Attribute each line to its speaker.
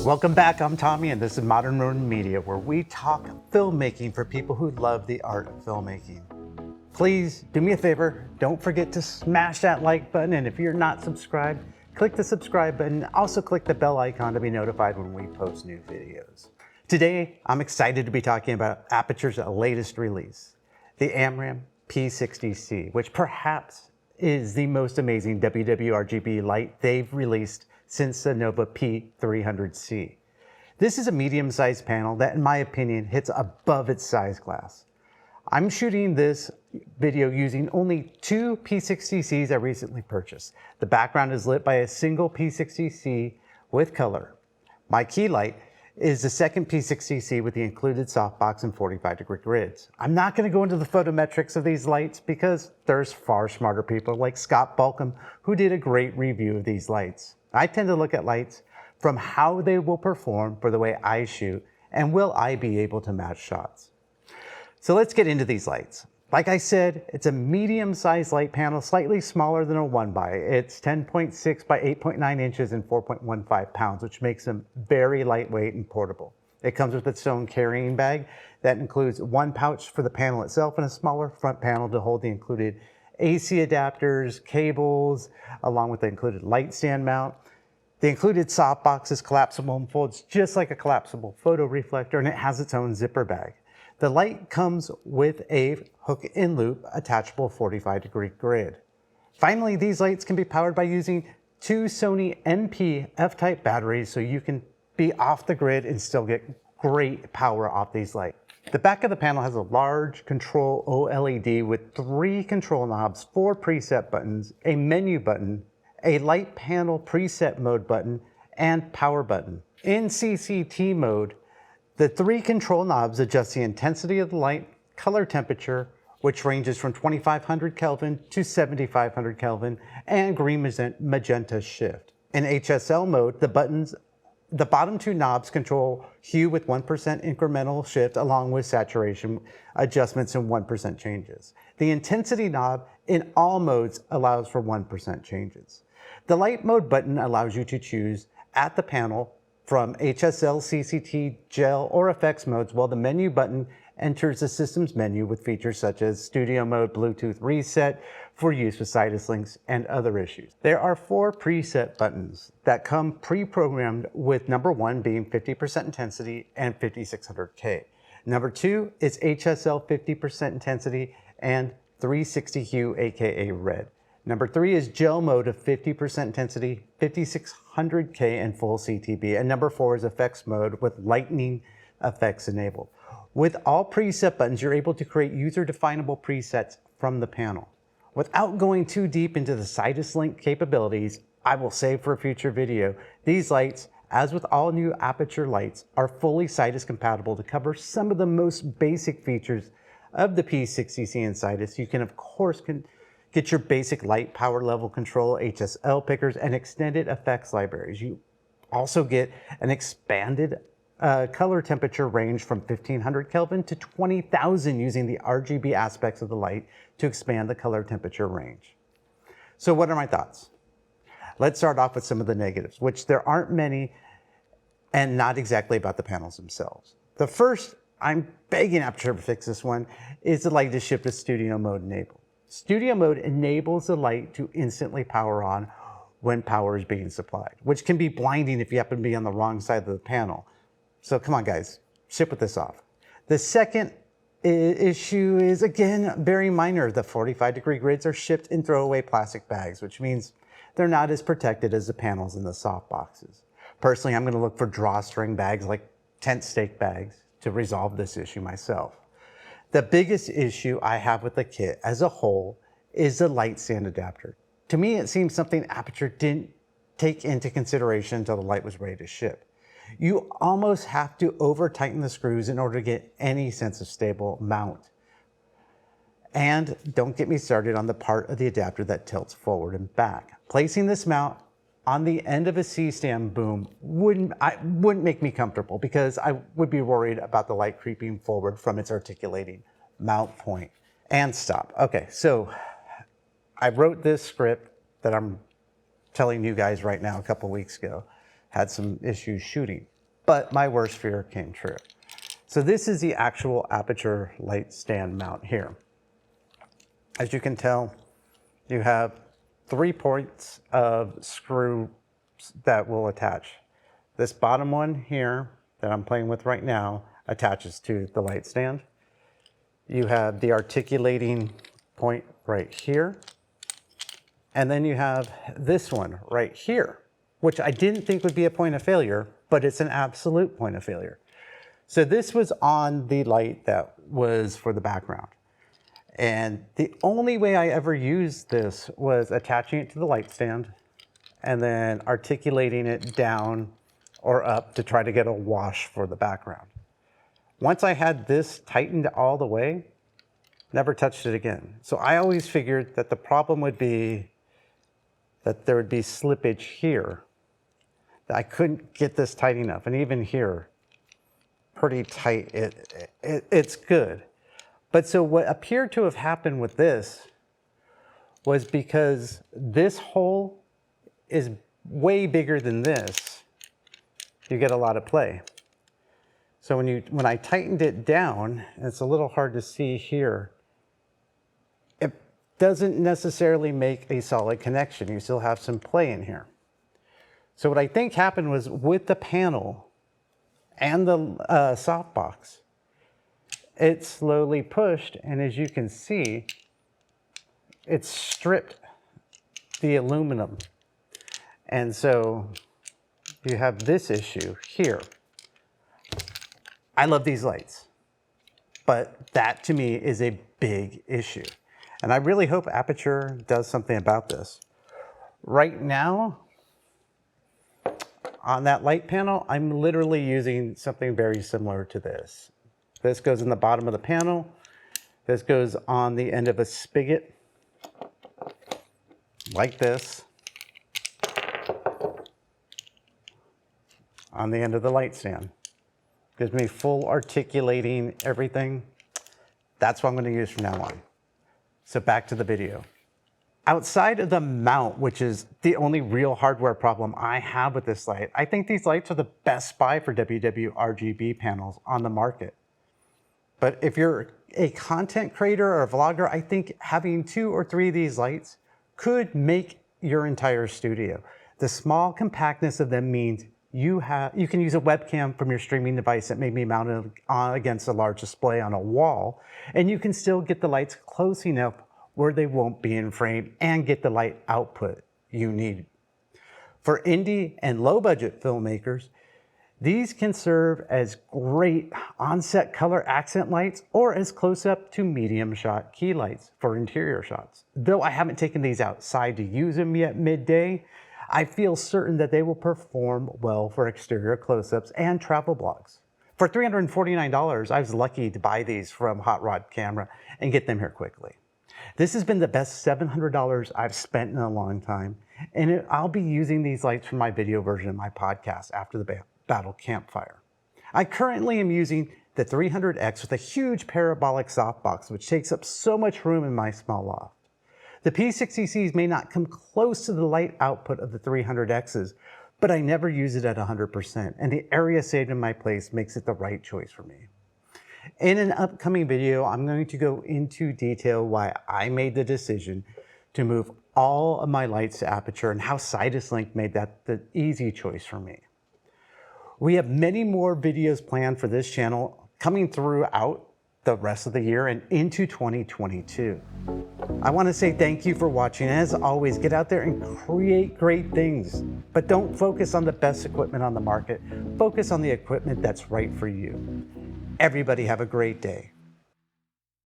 Speaker 1: Welcome back, I'm Tommy and this is Ronin Media, where we talk filmmaking for people who love the art of filmmaking. Please do me a favor, don't forget to smash that like button, and if you're not subscribed, click the subscribe button. Also click the bell icon to be notified when we post new videos. Today, I'm excited to be talking about Aputure's latest release, the Amaran P60c, which perhaps is the most amazing WWRGB light they've released since the Nova P300c. This is a medium-sized panel that, in my opinion, hits above its size class. I'm shooting this video using only two P60cs I recently purchased. The background is lit by a single P60c with color. My key light is the second P60c with the included softbox and 45-degree grids. I'm not going to go into the photometrics of these lights because there's far smarter people like Scott Balcom who did a great review of these lights. I tend to look at lights from how they will perform for the way I shoot and will I be able to match shots. So let's get into these lights. Like I said, it's a medium-sized light panel, slightly smaller than a 1x. It's 10.6 by 8.9 inches and 4.15 pounds, which makes them very lightweight and portable. It comes with its own carrying bag that includes one pouch for the panel itself and a smaller front panel to hold the included AC adapters, cables, along with the included light stand mount. The included softbox is collapsible and folds just like a collapsible photo reflector, and it has its own zipper bag. The light comes with a hook and loop attachable 45-degree grid. Finally, these lights can be powered by using two Sony NP F-type batteries, so you can be off the grid and still get great power off these lights. The back of the panel has a large control OLED with 3 control knobs, 4 preset buttons, a menu button, a light panel preset mode button, and power button. In CCT mode, the 3 control knobs adjust the intensity of the light, color temperature, which ranges from 2500 Kelvin to 7500 Kelvin, and green magenta shift. In HSL mode, the bottom 2 knobs control hue with 1% incremental shift along with saturation adjustments and 1% changes. The intensity knob in all modes allows for 1% changes. The light mode button allows you to choose at the panel from HSL, CCT, gel, or effects modes, while the menu button enters the system's menu with features such as studio mode, Bluetooth reset for use with Sidus links and other issues. There are 4 preset buttons that come pre-programmed, with number 1 being 50% intensity and 5600K. Number 2 is HSL 50% intensity and 360 hue, aka red. Number 3 is gel mode of 50% intensity, 5600K and full CTB. And number 4 is effects mode with lightning effects enabled. With all preset buttons, you're able to create user-definable presets from the panel. Without going too deep into the Sidus link capabilities, I will save for a future video. These lights, as with all new Aputure lights, are fully Sidus compatible to cover some of the most basic features of the P60c and Sidus. You can, of course, get your basic light power level control, HSL pickers, and extended effects libraries. You also get an expanded color temperature range from 1500 Kelvin to 20,000 using the RGB aspects of the light to expand the color temperature range. So what are my thoughts? Let's start off with some of the negatives, which there aren't many and not exactly about the panels themselves. The first, I'm begging Aputure to fix this one, is the light is shipped with studio mode enabled. Studio mode enables the light to instantly power on when power is being supplied, which can be blinding if you happen to be on the wrong side of the panel. So come on guys, ship with this off. The second issue is, again, very minor. The 45-degree grids are shipped in throwaway plastic bags, which means they're not as protected as the panels in the soft boxes. Personally, I'm going to look for drawstring bags like tent stake bags to resolve this issue myself. The biggest issue I have with the kit as a whole is the light stand adapter. To me, it seems something Aputure didn't take into consideration until the light was ready to ship. You almost have to over-tighten the screws in order to get any sense of stable mount. And don't get me started on the part of the adapter that tilts forward and back. Placing this mount on the end of a C-stand boom wouldn't make me comfortable, because I would be worried about the light creeping forward from its articulating mount point. And stop. Okay, so I wrote this script that I'm telling you guys right now a couple weeks ago. had some issues shooting, but my worst fear came true. So this is the actual Aputure light stand mount here. As you can tell, you have 3 points of screw that will attach. This bottom one here that I'm playing with right now attaches to the light stand. You have the articulating point right here. And then you have this one right here, which I didn't think would be a point of failure, but it's an absolute point of failure. So this was on the light that was for the background. And the only way I ever used this was attaching it to the light stand and then articulating it down or up to try to get a wash for the background. Once I had this tightened all the way, never touched it again. So I always figured that the problem would be that there would be slippage here, that I couldn't get this tight enough. And even here, pretty tight, it's good. But so what appeared to have happened with this was because this hole is way bigger than this, you get a lot of play. So when I tightened it down, and it's a little hard to see here, it doesn't necessarily make a solid connection. You still have some play in here. So what I think happened was with the panel and the softbox, it slowly pushed, and as you can see, it stripped the aluminum. And so you have this issue here. I love these lights, but that to me is a big issue. And I really hope Aputure does something about this. Right now, on that light panel, I'm literally using something very similar to this. This goes in the bottom of the panel. This goes on the end of a spigot, like this, on the end of the light stand. Gives me full articulating everything. That's what I'm going to use from now on. So back to the video. Outside of the mount, which is the only real hardware problem I have with this light, I think these lights are the best buy for WWRGB panels on the market. But if you're a content creator or a vlogger, I think having 2 or 3 of these lights could make your entire studio. The small compactness of them means you can use a webcam from your streaming device that may be mounted against a large display on a wall, and you can still get the lights close enough where they won't be in frame and get the light output you need. For indie and low budget filmmakers, these can serve as great on-set color accent lights or as close-up to medium shot key lights for interior shots. Though I haven't taken these outside to use them yet midday, I feel certain that they will perform well for exterior close-ups and travel blogs. For $349, I was lucky to buy these from Hot Rod Camera and get them here quickly. This has been the best $700 I've spent in a long time, and I'll be using these lights for my video version of my podcast after the battle campfire. I currently am using the 300X with a huge parabolic softbox, which takes up so much room in my small loft. The P60Cs may not come close to the light output of the 300Xs, but I never use it at 100%, and the area saved in my place makes it the right choice for me. In an upcoming video, I'm going to go into detail why I made the decision to move all of my lights to Aputure and how Sidus Link made that the easy choice for me. We have many more videos planned for this channel coming throughout the rest of the year and into 2022. I want to say thank you for watching. As always, get out there and create great things, but don't focus on the best equipment on the market. Focus on the equipment that's right for you. Everybody have a great day.